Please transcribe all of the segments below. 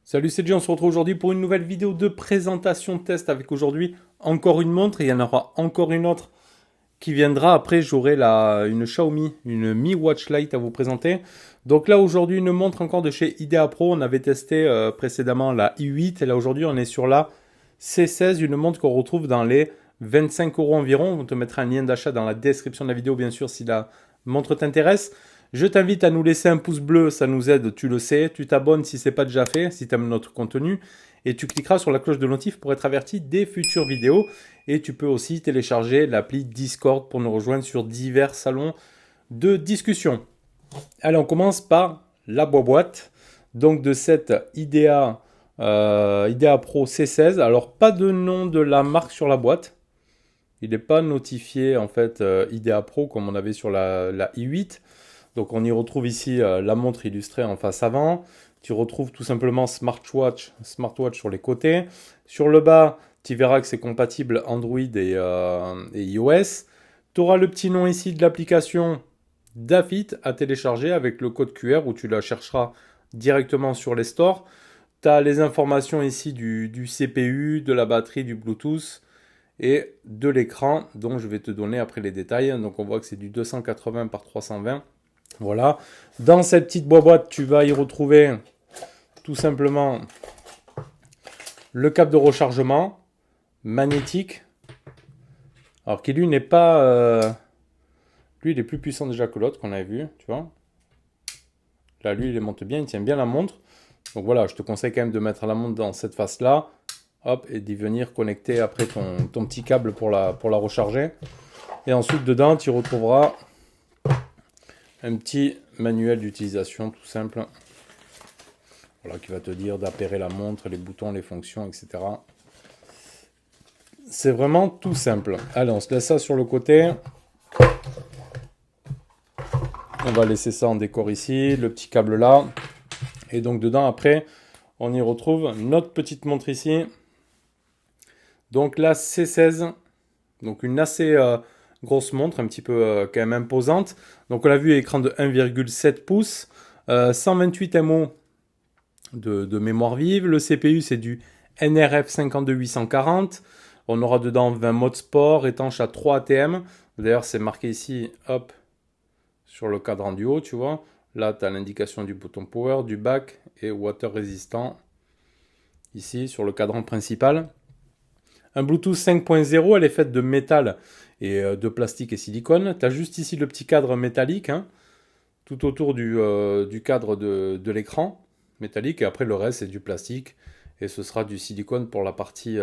Salut, c'est Jay, on se retrouve aujourd'hui pour une nouvelle vidéo de présentation test avec aujourd'hui encore une montre et il y en aura encore une autre qui viendra. Après, j'aurai une Xiaomi, une Mi Watch Lite à vous présenter. Donc là, aujourd'hui, une montre encore de chez IDEA Pro. On avait testé précédemment la i8 et là, aujourd'hui, on est sur la C16, une montre qu'on retrouve dans les 25 € environ. On te mettra un lien d'achat dans la description de la vidéo, bien sûr, si la montre t'intéresse. Je t'invite à nous laisser un pouce bleu, ça nous aide, tu le sais. Tu t'abonnes si ce n'est pas déjà fait, si tu aimes notre contenu. Et tu cliqueras sur la cloche de notif pour être averti des futures vidéos. Et tu peux aussi télécharger l'appli Discord pour nous rejoindre sur divers salons de discussion. Allez, on commence par la boîte. Donc de cette IDEA Pro C16. Alors, pas de nom de la marque sur la boîte. Il n'est pas notifié en fait IDEA Pro comme on avait sur la i8. Donc on y retrouve ici la montre illustrée en face avant. Tu retrouves tout simplement smartwatch sur les côtés. Sur le bas, tu verras que c'est compatible Android et iOS. Tu auras le petit nom ici de l'application Dafit à télécharger avec le code QR où tu la chercheras directement sur les stores. Tu as les informations ici du CPU, de la batterie, du Bluetooth et de l'écran dont je vais te donner après les détails. Donc on voit que c'est du 280 par 320. Voilà. Dans cette petite boîte, tu vas y retrouver tout simplement le câble de rechargement magnétique. Alors qui lui n'est pas... lui, il est plus puissant déjà que l'autre qu'on avait vu, tu vois. Là, lui, il monte bien, il tient bien la montre. Donc voilà, je te conseille quand même de mettre la montre dans cette face-là. Hop, et d'y venir connecter après ton petit câble pour la recharger. Et ensuite, dedans, tu retrouveras un petit manuel d'utilisation tout simple. Voilà, qui va te dire d'appairer la montre, les boutons, les fonctions, etc. C'est vraiment tout simple. Allez, on se laisse ça sur le côté. On va laisser ça en décor ici, le petit câble là. Et donc dedans, après, on y retrouve notre petite montre ici. Donc la C16, donc une assez grosse montre, un petit peu quand même imposante. Donc on l'a vu, écran de 1,7 pouces, 128 MO de mémoire vive. Le CPU, c'est du NRF 52840. On aura dedans 20 modes sport, étanche à 3 ATM. D'ailleurs, c'est marqué ici, hop, sur le cadran du haut, tu vois. Là, tu as l'indication du bouton power, du back et water résistant. Ici, sur le cadran principal. Un Bluetooth 5.0, elle est faite de métal et de plastique et silicone. Tu as juste ici le petit cadre métallique, hein, tout autour du cadre de l'écran métallique. Et après, le reste, c'est du plastique. Et ce sera du silicone pour la partie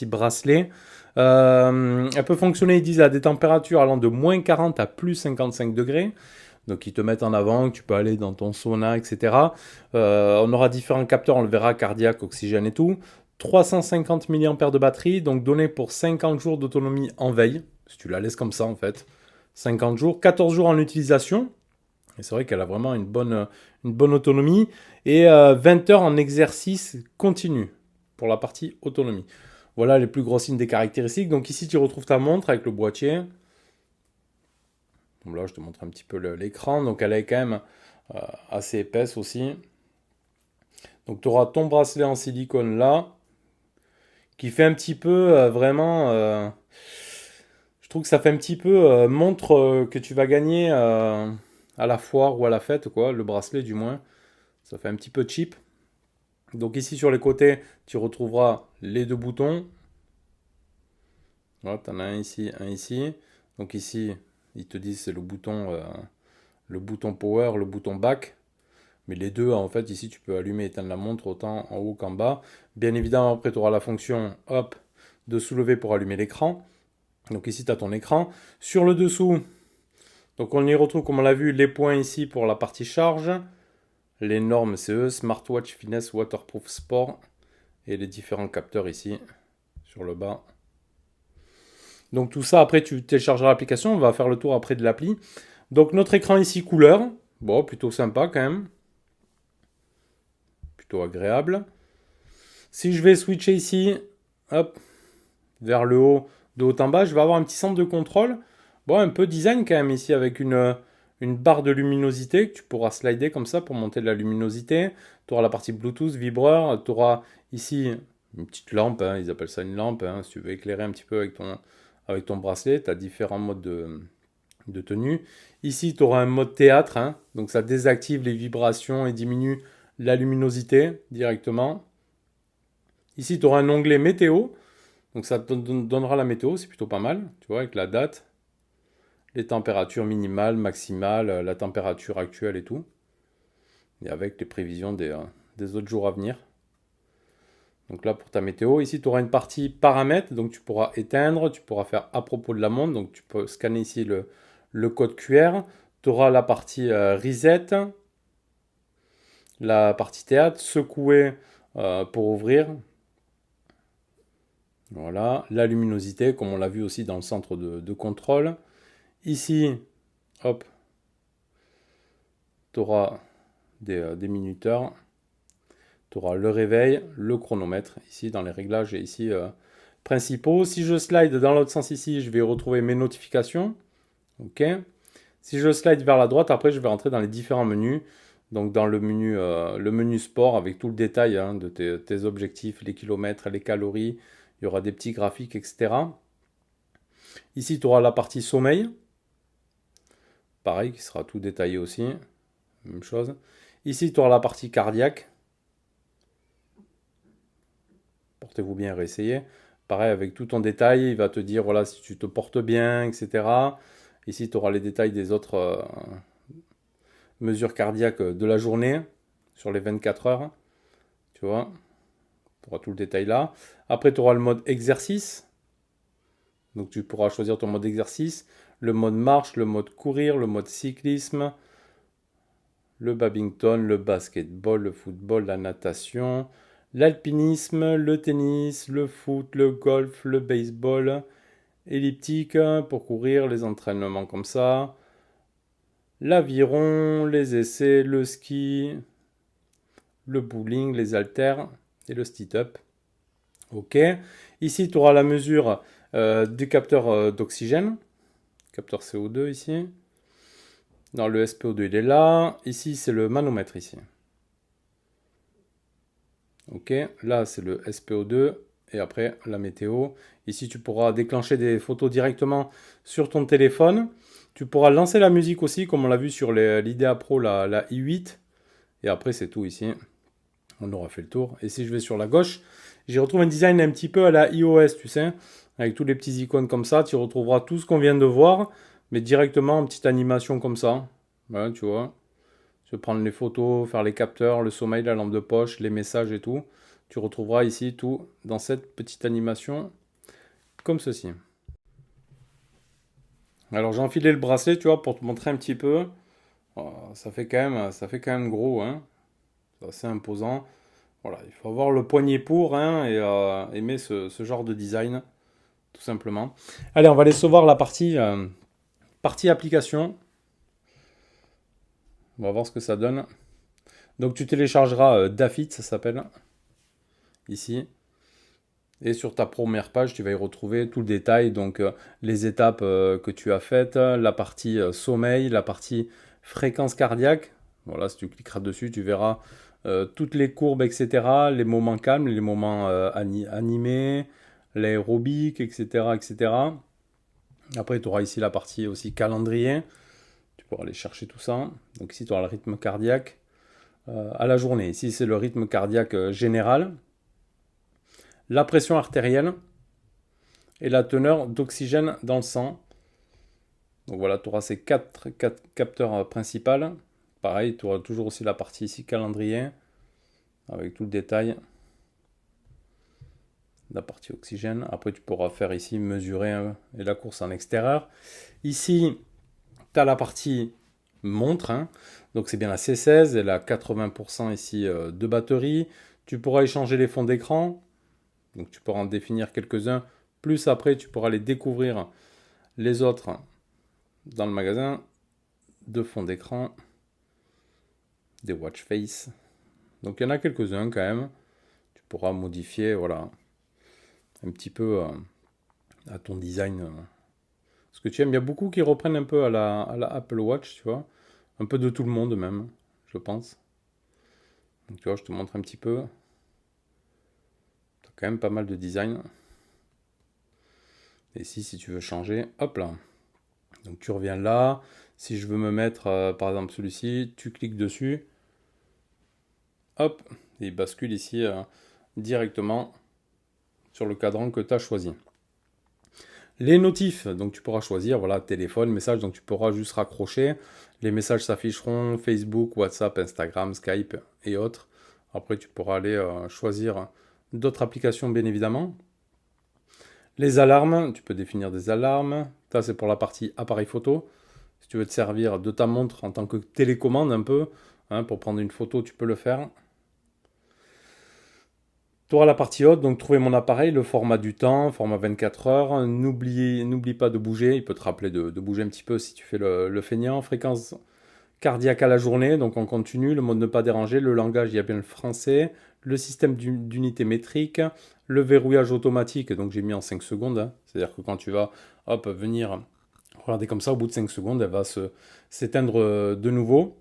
bracelet. Elle peut fonctionner, ils disent, à des températures allant de moins 40 à plus 55 degrés. Donc, ils te mettent en avant, que tu peux aller dans ton sauna, etc. On aura différents capteurs, on le verra, cardiaque, oxygène et tout. 350 mAh de batterie, donc donné pour 50 jours d'autonomie en veille. Si tu la laisses comme ça, en fait. 50 jours, 14 jours en utilisation. Et c'est vrai qu'elle a vraiment une bonne autonomie. Et 20 heures en exercice continu pour la partie autonomie. Voilà les plus gros signes des caractéristiques. Donc ici, tu retrouves ta montre avec le boîtier. Donc là, je te montre un petit peu l'écran. Donc elle est quand même assez épaisse aussi. Donc tu auras ton bracelet en silicone là, qui fait un petit peu vraiment... je trouve que ça fait un petit peu montre que tu vas gagner à la foire ou à la fête, quoi, le bracelet du moins. Ça fait un petit peu cheap. Donc ici sur les côtés, tu retrouveras les deux boutons. Voilà, tu en as un ici, un ici. Donc ici, ils te disent c'est le bouton power, le bouton back. Mais les deux, en fait, ici, tu peux allumer et éteindre la montre autant en haut qu'en bas. Bien évidemment, après, tu auras la fonction, hop, de soulever pour allumer l'écran. Donc ici, tu as ton écran. Sur le dessous, donc on y retrouve, comme on l'a vu, les points ici pour la partie charge. Les normes CE, Smartwatch Finesse Waterproof Sport. Et les différents capteurs ici, sur le bas. Donc tout ça, après, tu téléchargeras l'application. On va faire le tour après de l'appli. Donc notre écran ici, couleur. Bon, plutôt sympa quand même. Plutôt agréable. Si je vais switcher ici, hop, vers le haut, de haut en bas, je vais avoir un petit centre de contrôle. Bon, un peu design quand même ici avec une barre de luminosité que tu pourras slider comme ça pour monter de la luminosité. Tu auras la partie Bluetooth, vibreur. Tu auras ici une petite lampe, hein, ils appellent ça une lampe. Hein, si tu veux éclairer un petit peu avec ton bracelet, tu as différents modes de tenue. Ici, tu auras un mode théâtre, hein, donc ça désactive les vibrations et diminue la luminosité directement. Ici, tu auras un onglet météo, donc ça te donnera la météo, c'est plutôt pas mal, tu vois, avec la date, les températures minimales, maximales, la température actuelle et tout, et avec les prévisions des autres jours à venir. Donc là, pour ta météo, ici, tu auras une partie paramètres, donc tu pourras éteindre, tu pourras faire à propos de la montre, donc tu peux scanner ici le code QR. Tu auras la partie reset, la partie théâtre, secouer pour ouvrir. Voilà, la luminosité, comme on l'a vu aussi dans le centre de contrôle. Ici, hop, tu auras des minuteurs. Tu auras le réveil, le chronomètre, ici dans les réglages et ici principaux. Si je slide dans l'autre sens ici, je vais retrouver mes notifications. Ok. Si je slide vers la droite, après je vais rentrer dans les différents menus. Donc dans le menu sport avec tout le détail hein, de tes objectifs, les kilomètres, les calories. Il y aura des petits graphiques, etc. Ici, tu auras la partie sommeil. Pareil, qui sera tout détaillé aussi. Même chose. Ici, tu auras la partie cardiaque. Portez-vous bien, réessayez. Pareil, avec tout ton détail, il va te dire voilà si tu te portes bien, etc. Ici, tu auras les détails des autres mesures cardiaques de la journée sur les 24 heures. Tu vois, tu auras tout le détail là. Après, tu auras le mode exercice. Donc, tu pourras choisir ton mode exercice, le mode marche, le mode courir, le mode cyclisme, le badminton, le basketball, le football, la natation, l'alpinisme, le tennis, le foot, le golf, le baseball, elliptique pour courir, les entraînements comme ça, l'aviron, les essais, le ski, le bowling, les haltères et le sit-up. Ok. Ici, tu auras la mesure du capteur d'oxygène, capteur CO2 ici. Dans le SPO2, il est là. Ici, c'est le manomètre ici. Ok, là c'est le SPO2 et après la météo. Ici tu pourras déclencher des photos directement sur ton téléphone. Tu pourras lancer la musique aussi comme on l'a vu sur l'IDEA Pro, la i8. Et après c'est tout ici. On aura fait le tour. Et si je vais sur la gauche, j'y retrouve un design un petit peu à la iOS, tu sais. Avec tous les petits icônes comme ça, tu retrouveras tout ce qu'on vient de voir. Mais directement en petite animation comme ça. Voilà, tu vois. Je vais prendre les photos, faire les capteurs, le sommeil, la lampe de poche, les messages et tout. Tu retrouveras ici tout dans cette petite animation comme ceci. Alors j'ai enfilé le bracelet, tu vois, pour te montrer un petit peu. Oh, ça fait quand même gros, hein. C'est assez imposant. Voilà, il faut avoir le poignet pour hein, et aimer ce genre de design, tout simplement. Allez, on va aller se voir la partie application. On va voir ce que ça donne. Donc tu téléchargeras Dafit, ça s'appelle, ici. Et sur ta première page, tu vas y retrouver tout le détail, donc les étapes que tu as faites, la partie sommeil, la partie fréquence cardiaque. Voilà, si tu cliqueras dessus, tu verras toutes les courbes, etc., les moments calmes, les moments animés, l'aérobic, etc., etc. Après, tu auras ici la partie aussi calendrier. Tu pourras aller chercher tout ça. Donc ici, tu auras le rythme cardiaque à la journée. Ici, c'est le rythme cardiaque général, la pression artérielle et la teneur d'oxygène dans le sang. Donc voilà, tu auras ces quatre capteurs principaux. Pareil, tu auras toujours aussi la partie ici calendrier avec tout le détail. La partie oxygène. Après, tu pourras faire ici mesurer et la course en extérieur. Ici, tu as la partie montre. Hein. Donc c'est bien la C16, elle a 80% ici de batterie. Tu pourras échanger les fonds d'écran. Donc tu pourras en définir quelques-uns. Plus après, tu pourras les découvrir les autres dans le magasin de fond d'écran, des watch face. Donc il y en a quelques-uns quand même. Tu pourras modifier, voilà, un petit peu à ton design. Ce que tu aimes. Il y a beaucoup qui reprennent un peu à la Apple Watch, tu vois. Un peu de tout le monde même, je pense. Donc, tu vois, je te montre un petit peu. Tu as quand même pas mal de design. Et ici, si tu veux changer, hop là. Donc tu reviens là. Si je veux me mettre, par exemple, celui-ci, tu cliques dessus. Hop, et il bascule ici directement sur le cadran que tu as choisi. Les notifs, donc tu pourras choisir, voilà, téléphone, message, donc tu pourras juste raccrocher. Les messages s'afficheront Facebook, WhatsApp, Instagram, Skype et autres. Après, tu pourras aller choisir d'autres applications, bien évidemment. Les alarmes, tu peux définir des alarmes. Ça, c'est pour la partie appareil photo. Si tu veux te servir de ta montre en tant que télécommande un peu, hein, pour prendre une photo, tu peux le faire. Tu auras la partie haute, donc trouver mon appareil, le format du temps, format 24 heures. N'oublie pas de bouger, il peut te rappeler de bouger un petit peu si tu fais le feignant. Fréquence cardiaque à la journée, donc on continue. Le mode ne pas déranger, le langage, il y a bien le français. Le système d'unité métrique, le verrouillage automatique, donc j'ai mis en 5 secondes. Hein. C'est-à-dire que quand tu vas venir regarder comme ça, au bout de 5 secondes, elle va s'éteindre de nouveau.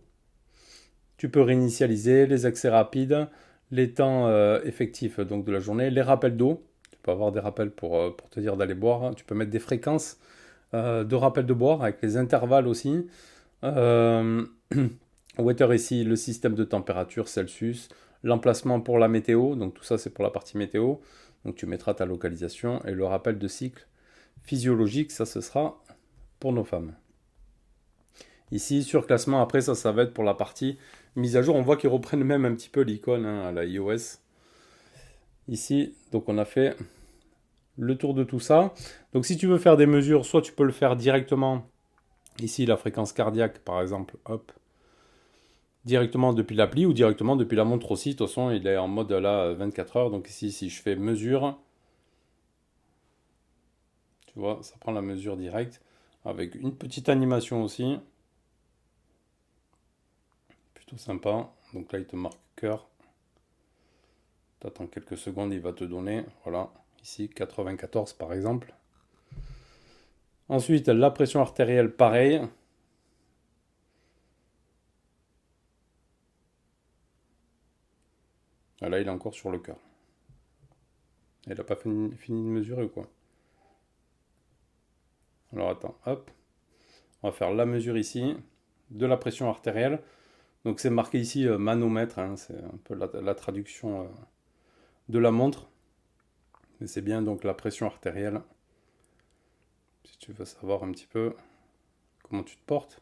Tu peux réinitialiser les accès rapides, les temps effectifs donc de la journée, les rappels d'eau. Tu peux avoir des rappels pour te dire d'aller boire. Tu peux mettre des fréquences de rappel de boire avec les intervalles aussi. Weather ici, le système de température Celsius. L'emplacement pour la météo. Donc tout ça, c'est pour la partie météo. Donc tu mettras ta localisation et le rappel de cycle physiologique. Ça, ce sera pour nos femmes. Ici, surclassement, après, ça va être pour la partie mise à jour. On voit qu'ils reprennent même un petit peu l'icône à la iOS. Ici, donc on a fait le tour de tout ça. Donc si tu veux faire des mesures, soit tu peux le faire directement, ici la fréquence cardiaque par exemple, hop, directement depuis l'appli ou directement depuis la montre aussi. De toute façon, il est en mode là 24 heures. Donc ici, si je fais mesure, tu vois, ça prend la mesure directe avec une petite animation aussi. Plutôt sympa. Donc là, il te marque cœur. Tu attends quelques secondes, il va te donner, voilà, ici 94 par exemple. Ensuite, la pression artérielle, pareil. Ah, là, il est encore sur le cœur. Il n'a pas fini de mesurer ou quoi? Alors attends, hop. On va faire la mesure ici de la pression artérielle. Donc c'est marqué ici manomètre, hein, c'est un peu la traduction de la montre. Mais c'est bien donc la pression artérielle. Si tu veux savoir un petit peu comment tu te portes.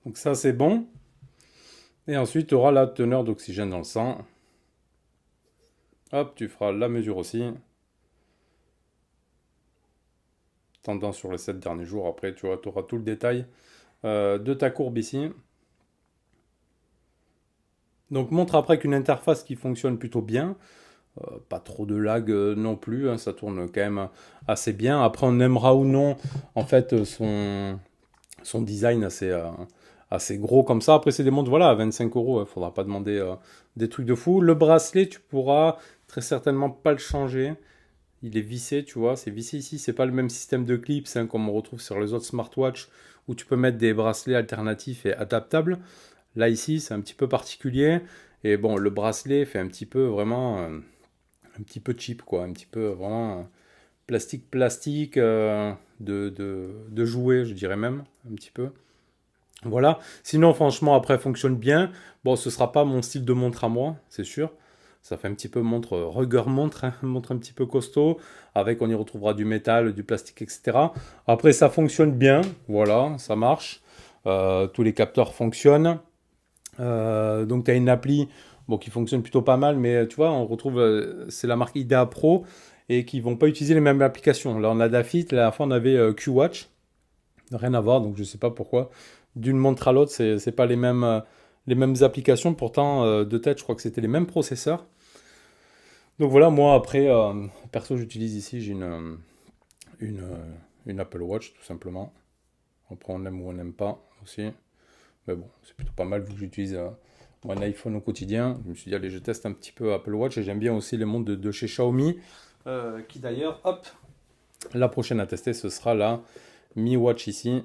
Donc ça c'est bon. Et ensuite tu auras la teneur d'oxygène dans le sang. Hop, tu feras la mesure aussi. Tendance sur les 7 derniers jours. Après tu auras tout le détail de ta courbe ici. Donc montre après qu'une interface qui fonctionne plutôt bien. Pas trop de lag non plus, hein, ça tourne quand même assez bien. Après, on aimera ou non, en fait, son design assez gros comme ça. Après, c'est des montres, voilà, à 25 euros, il faudra pas demander des trucs de fou. Le bracelet, tu pourras très certainement pas le changer. Il est vissé, tu vois, c'est vissé ici. C'est pas le même système de clips hein, comme on retrouve sur les autres smartwatches où tu peux mettre des bracelets alternatifs et adaptables. Là, ici, c'est un petit peu particulier. Et bon, le bracelet fait un petit peu vraiment... un petit peu cheap, quoi, un petit peu vraiment plastique de jouer, je dirais même, un petit peu. Voilà. Sinon, franchement, après, fonctionne bien. Bon, ce sera pas mon style de montre à moi, c'est sûr. Ça fait un petit peu montre, rugueur montre, hein, montre un petit peu costaud. Avec, on y retrouvera du métal, du plastique, etc. Après, ça fonctionne bien. Voilà, ça marche. Tous les capteurs fonctionnent. Donc, tu as une appli bon, qui fonctionne plutôt pas mal, mais tu vois, on retrouve, c'est la marque IDEA Pro et qui vont pas utiliser les mêmes applications. Là, on a Dafit, la dernière fois, on avait QWatch. Rien à voir, donc je sais pas pourquoi. D'une montre à l'autre, c'est pas les mêmes applications. Pourtant, de tête, je crois que c'était les mêmes processeurs. Donc voilà, moi, après, perso, j'utilise ici, j'ai une Apple Watch, tout simplement. Après, on aime ou on n'aime pas aussi. Mais bon, c'est plutôt pas mal vu que j'utilise un iPhone au quotidien. Je me suis dit, allez, je teste un petit peu Apple Watch et j'aime bien aussi les montres de chez Xiaomi. Qui d'ailleurs, hop, La prochaine à tester, ce sera la Mi Watch ici.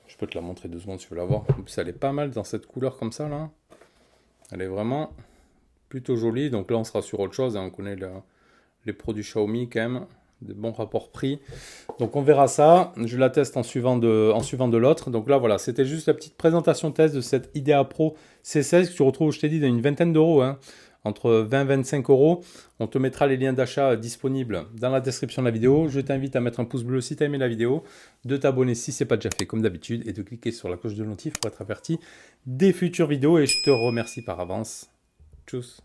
Je peux te la montrer 2 secondes si tu veux la voir. En plus, elle est pas mal dans cette couleur comme ça, là. Elle est vraiment plutôt jolie. Donc là, on sera sur autre chose. On connaît les produits Xiaomi quand même. Des bons rapports prix. Donc on verra ça. Je la teste en suivant de l'autre. Donc là, voilà, c'était juste la petite présentation test de cette IDEA Pro C16 que tu retrouves, je t'ai dit, dans une vingtaine d'euros. Hein, entre 20 et 25 euros. On te mettra les liens d'achat disponibles dans la description de la vidéo. Je t'invite à mettre un pouce bleu si tu as aimé la vidéo, de t'abonner si ce n'est pas déjà fait comme d'habitude et de cliquer sur la cloche de notif pour être averti des futures vidéos. Et je te remercie par avance. Tchuss.